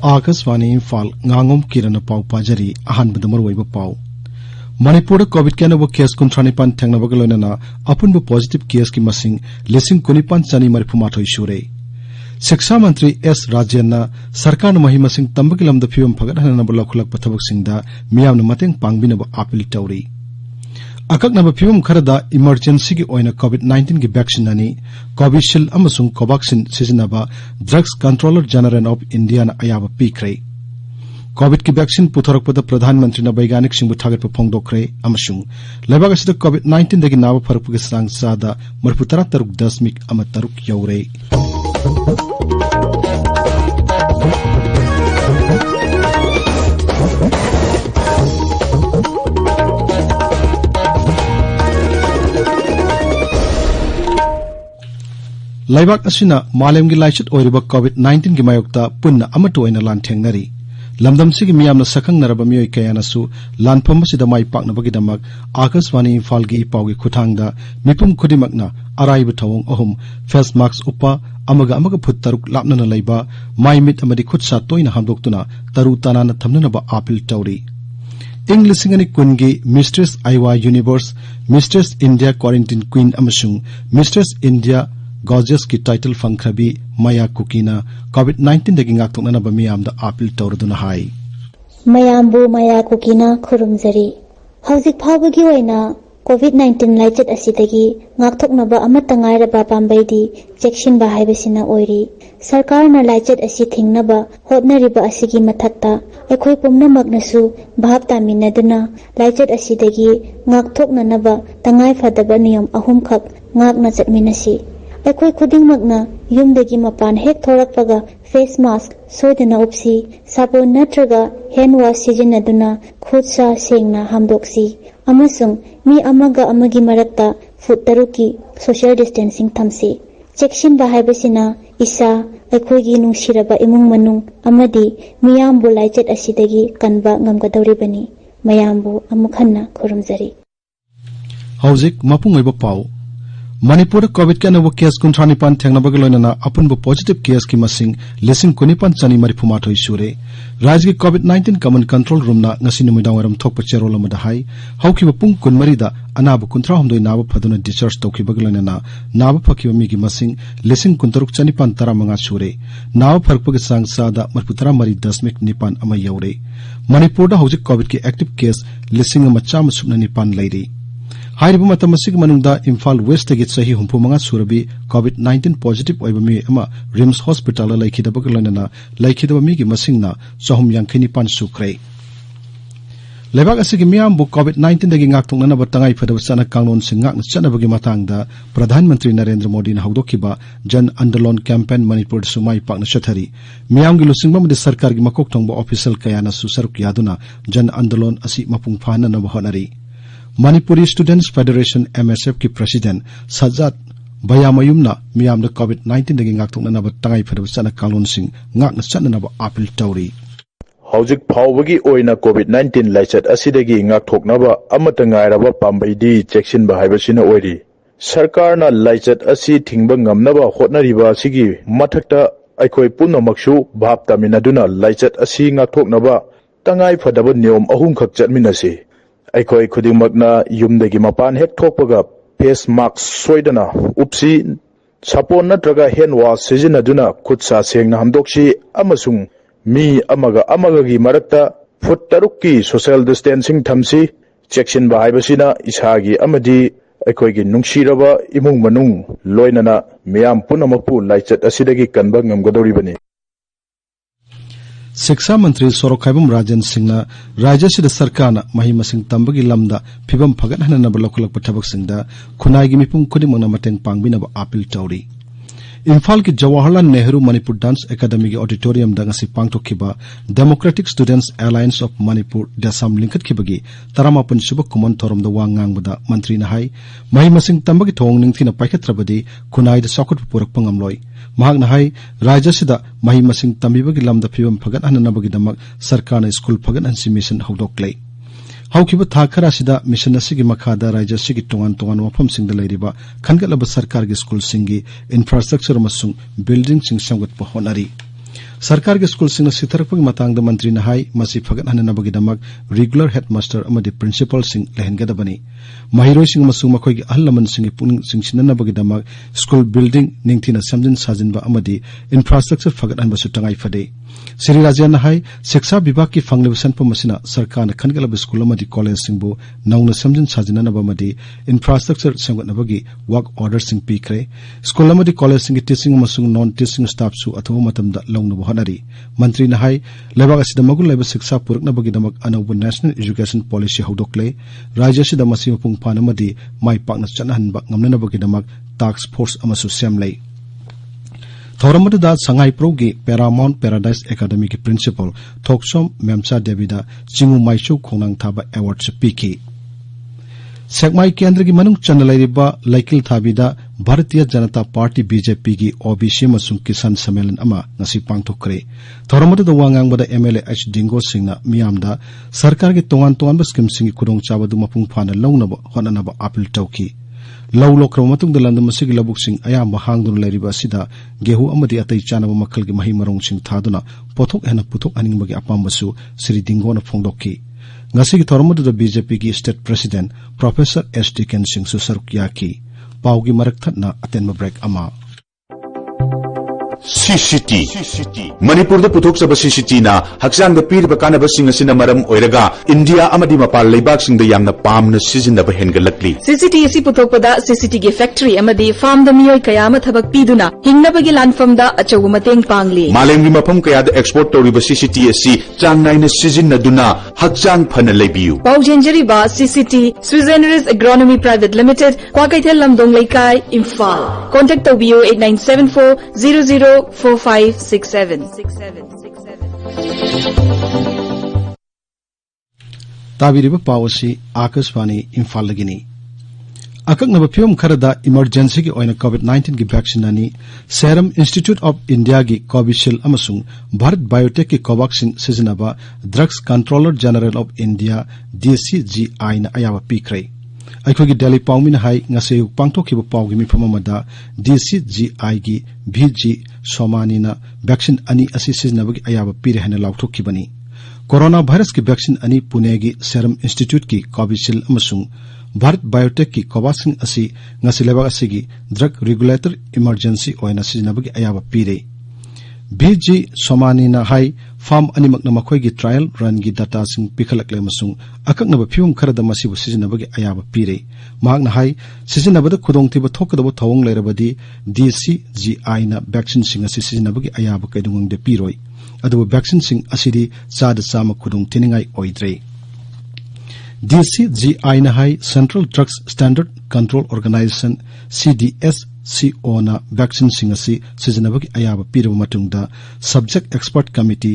Akashvani Imphal Ngangom Kiran पाउ पाजरी अहानबद मरुवैब पाउ Manipur Covid के अनब केस 39 थेंगनबग लोइनना अपुनब पॉजिटिव केस की मसिंग 19,940 सूरे शिक्षा मंत्री एस राजेन सरकार मही मसिंग तंबगी लमद फिवम फगदहनब लखुलक थबकसिंगदा मियामन मतेंग पांगबिनब अपील तौरी अकक्नब फिवम खरदा इमरजेंसी की ओइना कोविड-19 की वैक्सीन अनि कोविशील्ड अमसुंग कोवैक्सीन सिजनबा drugs controller general of India ना अयाब पीख्रे कोविड की वैक्सीन पुथरकपद प्रधानमंत्री वैज्ञानिक सिंह थागत फोंदोखरे अमसुंग लेबाग असिद कोविड-19 दगी नाव फरकपग सांग सादा 43.3 यौरे लाइबाक असिना मालेमगी लाइचत ओइरिबा कोविड-19 की मायोक्ता पुन्ना अमटो ओइना लानथेंगनरी लमदमसिगी मियामना सखंगनरबा मियोय कयानासु लानफमसिदा माइ पाकनबगिदमक आकाशवाणी इम्फाल की इपाउगी खुथांगदा मिपुम खुदिमकना अराइब थवंग अहुम फेस मास्क उपा अमगा फुट तरुक लापनना लैबा माइ मिट अमदि खुदसा तोइना हामदोक्तुना तरु तानाना थमननबा अपील तौरी इंग लिसिंगनी कुनगी मिस्ट्रेस आइवा universe mistress India quarantine queen अमसुंग मिस्ट्रेस इंडिया गॉर्जियस की टाइटल फंख्रबी मया कुकीना कोविड-19 दगी ngaktoknanaba miyamda appeal tawraduna hai mayambu maya kukina khurumjari hauzik phawagi oina covid-19 laichet asidagi ngaktoknaba amata ngairaba pambaidi chekshin ba haibasina oiri sarkar na laichet asi thingnaba hotnariba asigi mathakta ekhoi pumnamaknasu bhab taminaduna laichet asidagi ngaktoknanaba tangai phadaba niyam ahum khak ngakna chatminasi एकोई खुदिंगमकना युमदगी मपान हेक थोरकपगा face mask सोदना उपसी साबुन नत्रगा hand wash सिजिनदुना खुदसा सेंगना हामदोक्सी अमसुंग मी अमगा अमगी मरक्ता foot तरुकी social distancing थमसी चेक्सिन बाहाइबसिना इसा एकोईगी नुंसिरबा इमुंग मनुंग अमदी मियामबु लाइचेट असिदगी कनबा ngमगदौरिबनी मयामबु अमुखन्ना खुरुमजरी हौजिक मपुंगैब पाउ Manipur Covid के अनब case 39 थेंगनबग लोइनना अपुनब positive case की मसिंग 19,940 सूरे राज्य की कोविड-19 कमन control रूमना ngasi numidawaram thokpa cherol amada hai haukiba pung 13 da anaba 39 naba phaduna discharge tawkibag loinana naba phakiba mi ki masing 19,935 सूरे naba pharpag sang sada 33.9 ama yaure manipur da hojik covid की active case 19,9 leiri हाइरिबा मतम असिग मनुंगदा Imphal waste गे सही हुंफुमंगा सुरबी कोविड-19 positive ओइबमी अमा RIMS hospital लैखिदबग लनना लैखिदबा मीगी मसिंगना 495 सुख्रे लेबाग असिगी मियामबु कोविड-19 दगी ngaktoknanaba tangai phadaba sana kanglon singak chanabagi matangda प्रधानमंत्री नरेंद्र मोदी ना हौदोखिबा जन आंदोलन campaign Manipur सुमाई पाकना चथरी मियामगी लुसिंगबमदि सरकार की मकोक थोंगबा ऑफिशियल कयाना सुसरुक यादुना जन आंदोलन असि मपुंग फाननबा honorary Manipuri students federation MSF की प्रेसिडेंट सजाद बयामयुमना मियामदा कोविड-19 दगी ngaktoknanaba tangai phadaba sana kanglonsing ngakna chananaba appeal tawri हौजिक फावबगी ओइना कोविड-19 लाइचत असिदगी ngaktoknaba amata ngairaba pambaidi चेक्सिन बाहाइबसिना ओइरी सरकारना लाइचत असि थिंगबा ngamnaba hotnariba asigi mathakta aikoi punamaksu bhab taminaduna लाइचत असि ngaktoknaba tangai phadaba niyom ahum khak chatminasi aikoi khudingmakna yumdagi mapan hek thokpaga face mask soidana upsi sapon natraga hand wash sijinaduna khutsa sengna hamdokshi amasung mi amaga gi marakta foot tarukki social distancing thamsi check-in ba haibasina isagi amadi aikoi gi nungsiraba imung manung loinana miyam punamakpu laichat asidagi kanba ngamgadoribani शिक्षा मंत्री सोरोखाइबम राजन सिंह राज्य सिद सरकार मही मसिंग तंबगी lambda फिबम फगनहनब लखुलक थबक सिंगदा खुनाइगी मिपुम खुदिमंगना मतेंग पांगबिनब appeal तौरी इम्फाल की Jawaharlal Nehru Manipur dance academy की ऑडिटोरियम दंगसी पांगथोखिबा democratic students alliance of Manipur देसाम लिंखतखिबगी 19 सुब कुमन थोरमदा वांगांगबदा मंत्री नाहाई मही मसिंग तंबगी थोंग निंगथिना पाइखत्रबदी खुनाइद सौखट पुरक पंगमलोय महागना हाई राज्य सिदा मही मसिंग तंबिबगी लमदा फिबम फगनहनबगीदमक सरकारना स्कूल फगनहनसि मिशन हौदोक्लै हौखिबा था खरासिदा मिशन असिगी मखादा राज्य असिगी तोंगान तोंगान मफमसिंगदा लैरिबा खनगलबा सरकार की स्कूल सिंगी इंफ्रास्ट्रक्चर मसुंग बिल्डिंग सिंग संगतपा होनारी सरकार के स्कूल सिंह सिथरकपगी मतंग मंत्री ना हाई मसी फगतहननबगीदमक रेगुलर हेडमास्टर अमदी प्रिंसिपल सिंह लेहनगदबनी महिरोई सिंह मसुंग मखोइगी अहल लमन सिंह पुनिंग सिंगसिननबगीदमक स्कूल बिल्डिंग निंगथिना समजिन साजिनबा अमदी इंफ्रास्ट्रक्चर फगतहनबसु तंगाई फदे श्री राजेन हाई शिक्षा विभाग की फंगलिब सनपम मसिना सरकार न खनगलब स्कूल अमदी कॉलेज सिंहबु नौना समजिन साजिननबा अमदी इंफ्रास्ट्रक्चर सेमगतनबगी वर्क ऑर्डर सिंह पीखरे स्कूल अमदी कॉलेज सिंह टीचिंग अमसुंग नॉन टीचिंग स्टाफ सु अथवा मतमदा लौनबो हनरी मंत्री न हाई लेबाग असिदा मगुल लेबा शिक्षा पुरकनबगीदमक अनौब नेशनल एजुकेशन पॉलिसी हौदोकले राज्य असिदा मसि मपुंग फानमदी माई पाकना चनहनबा ngamnanabagidamag task force amasu semlei थौरमदा संगाईप्रोगी पैरामाउंट पैराडाइज एकेडमी की प्रिंसिपल थोक्सोम मेमचा देवीदा चिंगु माइचु खोनांग थाबा अवार्ड से पीकी सेकमाई केंद्र की मनुंग चंदलैरिबा लैकिल थाबीदा भारतीय जनता पार्टी बीजेपी की ओबीसी मसुंग किसान सम्मेलन अमा ngasi पांगथोखरे थौरमदा वांगांगबदा एमएलए एच डिंगो सिंहना मियामदा सरकार के तोंगान तोंगानबा स्कीम सिंग कुदोंग चाबदु मपुंग फाना लौनबा होननबा अपील तौकी लौ लोक्रम मतुंग लंदम मसिग लबुकसिंग अयाम हांगदुन लैरिबा सिदा गेहू अमदी अतै चानबा मखल की मही मरोंगसिंग थादुना पोथोक हेना पुथोक अनिंगबगी अपामबसु श्री डिंगोना फोंदोकी ngasi ki thormadu बीजेपी की state president professor S Tiken Singh सुसरुक याकी पाउगी मरक थना अतेन ब्रेक अमा CCT मणिपुर पुथोक्चब CCT ना हक्चांग पीरब कानबसिंग असिना मरम ओइरगा इंडिया अमदी मपाल लेबाकसिंग द यामना पामना सिजिनब हेनगलकली CCT असि पुथोकपदा CCT गे फैक्ट्री अमदी फार्म द मियोय कयाम थबक पीदुना हिंगनबगी लानफम द अचौ मतेंग पांगली मालेंगी मफम कयाद एक्सपोर्ट तौरिब CCT असि चांग नाइना सिजिनदुना हक्चांग फन लेबियु पाउजेंजरी बा CCT sui generis agronomy private limited Kwakeithel Lamdong Leikai Imphal contact तौबियो 8974 004567 ताबिरिबा पावसी आकाशवाणी इम्फाल लगिनी अकंगनब फिल्म खरदा इमरजेंसी की ओइना कोविड-19 की वैक्सीन अनि सेरम इंस्टीट्यूट ऑफ इंडिया की कोविशील्ड अमसुंग भारत बायोटेक की कोवैक्सीन सिजनबा drugs controller general of India DCGI ना अयावा पीखरे अखोगी दिल्ली पाउमिन हाई ngase पांगथोखिबा पाउगी मिफम अमदा DCGI की VG सोमानीना वैक्सीन अनि असि सिजनबगी अयावा पीरे हने लाउथोखिबनी कोरोना वायरस की वैक्सीन अनि पुणे की सेरम इंस्टीट्यूट की कोविशील्ड अमसुंग भारत बायोटेक की कोवैक्सीन असि ngasi लेबा असि ड्रग रेगुलेटर इमरजेंसी ओइना सिजनबगी अयावा पीरे VG सोमानीना हाई फार्म अनिमकना मखोइगी ट्रायल रन की डाटा सिंग पिखलकले मसुंग अकंगनब फिल्म खरदा मसिबु सिजनबगी अयाबा पीरे मागना हाई सिजनबदा खुदोंथिबा थोकदबो थवंग लेरबदी DCGI ना वैक्सीन सिंग असि सिजनबगी अयाबा कैदुंगदे पीरोय अदुबो वैक्सीन सिंग असिदी चादा चामा खुदोंग थिनिंगाई ओइद्रे DCGI ना हाई central drugs standard control organisation CDSCO ना वैक्सीन सिंग असि सिजनबगी अयाबा पीरब मतुंगदा सब्जेक्ट एक्सपर्ट कमिटी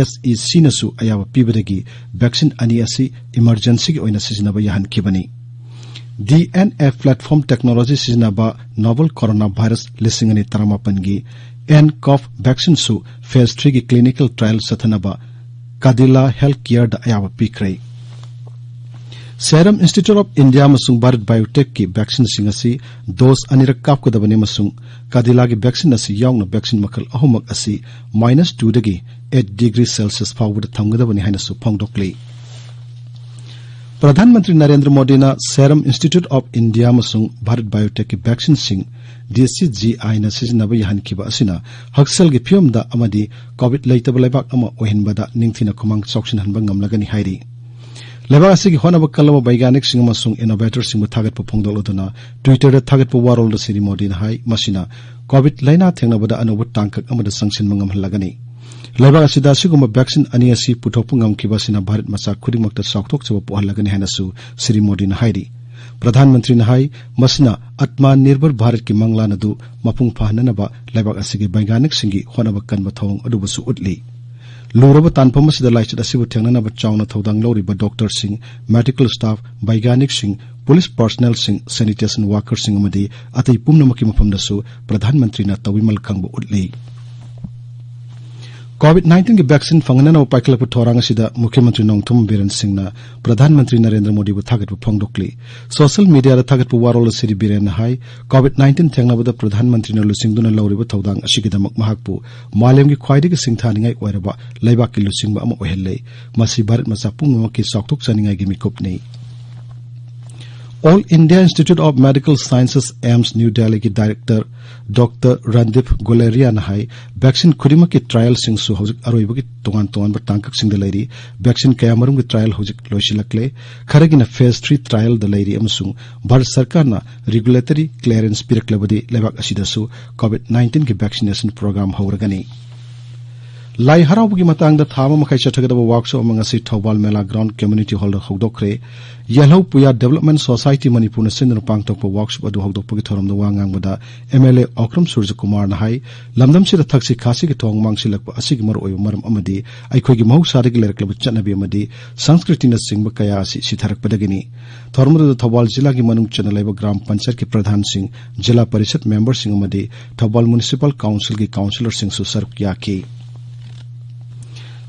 SEC नसु अयाबा पीबदगी वैक्सीन अनि असि इमरजेंसी की ओइना सिजनबा याहनखिबनी DNF प्लेटफॉर्म टेक्नोलॉजी सिजनबा नोवेल कोरोना वायरस लिसिंगनी तरमापनगी nCoV वैक्सीन सु फेज 3 की क्लिनिकल ट्रायल सथनबा कादिला हेल्थ केयर दा अयाबा पीखरे सेरम इंस्टीट्यूट ऑफ इंडिया मसुंग भारत बायोटेक की वैक्सीन सिंग असि डोज अनिरक कापकदबने मसुंग कादिला की वैक्सीन असि यावना वैक्सीन मखल अहुमक असि -2 दगी 8 डिग्री सेल्सियस फाउबद थंगदबने हाइनसु फोंगदोकले प्रधानमंत्री नरेंद्र मोदी ना सेरम इंस्टीट्यूट ऑफ इंडिया मसुंग भारत बायोटेक की वैक्सीन सिंग DCGI ना सिजनबा याहनखिबा असिना हक्सल की फिल्मदा अमदी कोविड लेतब लेबाक अमा ओहिनबदा निंगथिना खुमांग चौक्सिन हनबा ngamlagani हाइरी लेबाक असि होनब कलम वैज्ञानिक सिंग मसुंग इनोवेटर सिंग थागत फोंगदोलदुना ट्विटर थागत वारोल श्री मोदी हाई मसिना कोविड लाइना थेंगनबदा अनोब टांकक अमद संगसिन मंगमहलगनी लेबाक असिदा सिगुम वैक्सीन अनि असि पुथोप ngamkibasina भारत मसा खुदिमक्ता साउथोकचब पोहलगनी हाइनसु श्री मोदी हाइरी प्रधानमंत्री हाई मसिना आत्मनिर्भर भारत की मंगलानदु मपुंग फाहननबा लेबाक असि वैज्ञानिक सिंगी होनब कनब थोंग अदुबसु उतली लौरब तानफम असिदा लाइचत असिबु थेंगननब चाउना थौदांग लौरिबा डॉक्टर सिंह मेडिकल स्टाफ वैज्ञानिक सिंह पुलिस पर्सनल सिंह सैनिटेशन वर्कर सिंह अमदी अतै पुमनमकी मफमदसु प्रधानमंत्री ना तविमल खंगबु उतली COVID-19 की वैक्सीन फंगनन और पाइकलप थोरांग सिदा मुख्यमंत्री नोंगथुम बीरेन सिंह ना प्रधानमंत्री नरेंद्र मोदी बु थागत फोंगदोकली सोशल मीडिया दा थागत वारोल सिरी बीरेन हाई COVID-19 थेंगनाबदा प्रधानमंत्री न लुसिंगदुना लौरिबा थौदांग असिगिदमक महाकपु मालेमगी ख्वाइदिगी सिंगथानिंगाई ओइरबा लैबाकि लुसिंगबा अमा ओहेल्ले मसी भारत मचा पुंगमकी सौक्तुक चनिंगाई गी मिकुपनी All India Institute of Medical Sciences AIMS New Delhi की डायरेक्टर डॉक्टर रणदीप गुलेरिया नहाई वैक्सीन खुदिमक की ट्रायल सिंह सु हौजिक अरोइबगी तोंगान तोंगान तांकक सिंह लैरी वैक्सीन कयामरुम की ट्रायल हौजिक लोइसिलक्ले खरगिना फेज 3 ट्रायल द लैरी अमसुंग भारत सरकारना रेगुलेटरी क्लियरेंस पिरक्लबदी लेबाक असिदसु COVID-19 की वैक्सीनेशन प्रोग्राम हौरगनी लाई हराउबगी मतंगदा थामा मखै चथगदब वर्कशॉप अमंगसी Thoubal Mela ground community hall हौदोखरे यलौ पुया डेवलपमेंट सोसाइटी मणिपुर सिंदन पांगतोप वर्कशॉप अदु हौदोपगी थोरमद वांगांगबदा एमएलए औक्रम सूर्य कुमार नहाई लमदमसिदा थक्सी खासी की थोंग मांगसिलक असिगी मरओय मरम अमदी अखोगी महौसादगी लेरकलब चटनबी अमदी संस्कृतिना सिंगब कया असि सिथरकपदगिनी थोरमद थौबाल जिला की मनुंग चनलैब ग्राम पंचायत के प्रधान सिंह जिला परिषद मेंबर सिंह अमदी थौबाल म्युनिसिपल काउंसिल की काउंसिलर सिंह सु सर्व याकी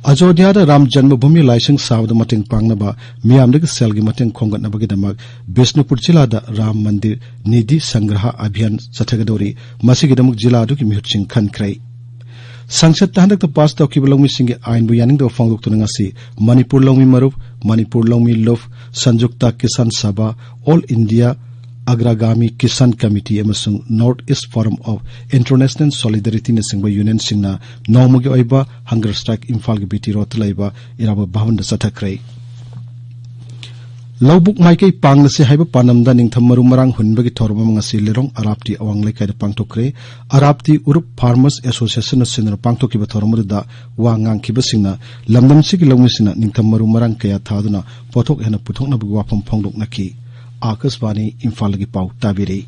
अयोध्या राम जन्मभूमि लाइसेंस सावद मतेंग पांगनबा मियामदगी सेल की मतेंग खोंगतनबगीदमक बिष्णुपुर जिला राम मंदिर निधि संग्रह अभियान चथगदौरी मसिगिदमक जिला की मिहुतसिंग खनख्रै संसद हंदक पास तौखिब लौमिसिंग आइन बु यानिंग फोंगदोक्तुनंगसी मणिपुर लौमी मरुप मणिपुर लौमी लुफ Sanyukt Kisan Sabha all India Agragami Kisan committee एमसुंग north east forum of international solidarity ने सिंगबा यूनियन सिंगना नौमगी ओइबा हंगर स्ट्राइक इम्फाल की बीटी रोत लैबा इराबा भवन चथख्रै लौबुक माइकै पांगनसे हाइबा पानमदा निंगथम मरु मरांग हुनबगी थोरबा मंगसी लेरोंग अराप्ती अवांग लेकाइदा पांगथोक्रे अराप्ती उरुप फार्मर्स एसोसिएशन न सिंदर पांगथोकिबा थोरमदुदा वा ngankiba singna lamdamsigi lawmisina निंगथम मरु मरांग कया थादुना पोथोक हेना पुथोकनबगी वाफम फोंगदोकनकी आकाशवाणी इम्फाल की पाउ ताबिरी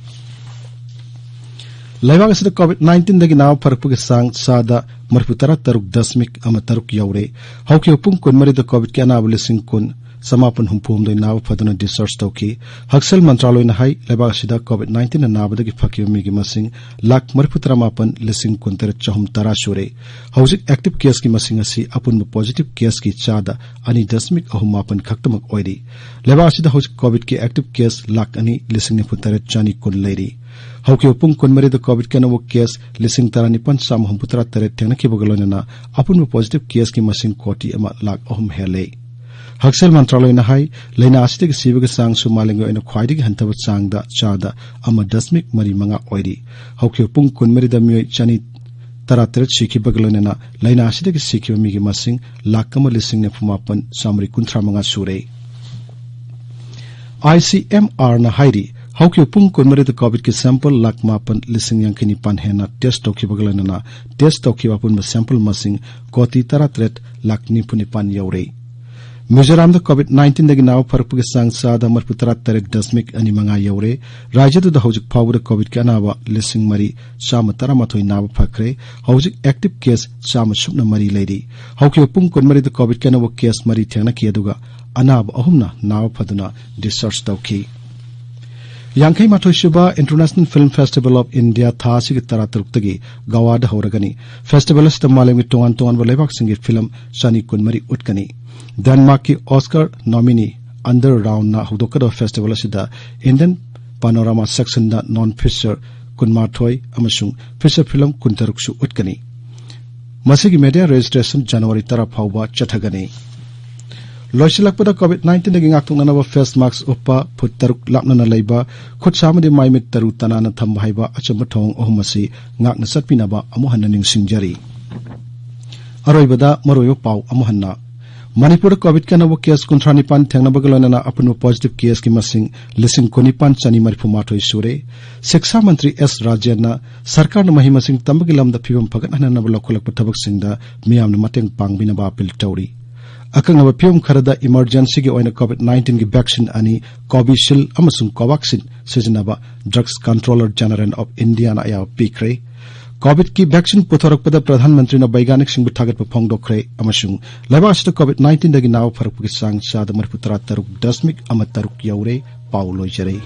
लैबाक असिदा COVID-19 दगी नाव फरकपुगी सांग सादा मरफुतरा तरुक दशमिक अमा तरुक यौरे हौकी पुंग कुनमरिदा कोविड के अनाब लिसिंग कुन समापन हुंफुमदै नाव फदुना डिस्चार्ज तौकी हक्सल मंत्रालयना हाई लैबाक असिदा COVID-19 नाबदगी फकिब मिगी मसिंग लाख मरफुतरा मापन लिसिंग कुनतर चहुम तरा सुरे हौजिक एक्टिव केस की मसिंग असि अपुन पॉजिटिव केस की चादा अनि दशमिक अहुम मापन खक्तमक ओइरी लैबाक असिदा हौजिक कोविड के एक्टिव केस लाख अनि लिसिंग निफुतर चानी कुन लैरी हौकी पुंग कुनमरिदा कोविड के नवो केस लिसिंग तरानी पंचाम हुंपुतरा तरे थेंगनखिबगलोनना अपुन पॉजिटिव केस की मसिंग कोटी अमा लाख अहुम हेले हक्सल मंत्रालय हाई लैना असिदगी सिबगी चांग सु मालिंग ओइना ख्वाइदिगी हंतब चांगदा चादा अमा दशमिक मरी मंगा ओइरी हौकी पुंग कुनमरिदा मियोय चनी तरातरत सिखिबगलोनना लैना असिदगी सिखिब मिगी मसिंग लाख अमा लिसिंग ने फुमापन सामरी कुंथ्रा मंगा सुरे ICMR ना हाइरी हौकी पुंग कुनमरिदा कोविड की सैंपल लाख मापन लिसिंग यांखिनी पान हेना टेस्ट तौखिबगलोनना टेस्ट तौखिबापुन सैंपल मसिंग कोटी तरातरत लाख निपुनि पान यौरे मिजोराम COVID-19 दगी नाव फरकपुगी सांग सादा मरफुतरा तरक दशमिक अनि मंगा यौरे राज्यदुदा हौजिक फावुदा कोविड के अनाबा लिसिंग मरी चाम तरामाथोई नाव फखरे हौजिक एक्टिव केस चाम सुपना मरी लैरी हौकी पुंग कुनमरिदा कोविड के नवो केस मरी थेंगनखि अदुगा अनाब अहुमना नाव फदुना डिस्चार्ज तौखि यांखै माथोई सुबा international film festival of India थासी की तरातरुक्तगी गवाद हौरगनी फेस्टिवल असिदा मालेमगी तोंगान तोंगान लेबाक सिंगी फिल्म चानी कुनमरी उटकनी डेनमार्क की ऑस्कर नॉमिनी अंडर राउंड ना हौदोकदा फेस्टिवल असिदा इंडियन पानोरामा सेक्शन दा नॉन फीचर कुनमाथोई अमसुंग फीचर फिल्म कुनतरुक्सु उटकनी मसिगी मीडिया रजिस्ट्रेशन जनवरी 10 फाउबा चथगनी लोइसिलकपदा COVID-19 दगी ngaktungnaba face mask uppa phut taruk lapnana leiba khut samadi maimit taru tanana thamba haiba achamba thong ohumasi ngakna satpinaba amuhanna ningsingjari aroibada maroyo pau amuhanna Manipur COVID ka nawo case kuntranipan thengnabagolona apun positive case ki masing lising konipan chani marfumathoi sure शिक्षा मंत्री S राजेना सरकार न महिमा सिंह तंबगिलम द फिवम फगन हनना बलखलक पथबक सिंह द मियाम न मतंग पांगबिना अपील तौरी अकंगब फिवम खरदा इमरजेंसी की ओइना COVID-19 की वैक्सीन अनि कोविशील्ड अमसुंग कोवैक्सीन सिजनबा drugs controller general of India ना या पीक्रे कोविड की वैक्सीन पुथरकपदा प्रधानमंत्री न वैज्ञानिक सिंह थागत फोंगदोखरे अमसुंग लबास्ट COVID-19 दगी नाव फरक की सांग साद मरफुतरा तरुक दशमिक अमतरुक यौरे पाउलोजरे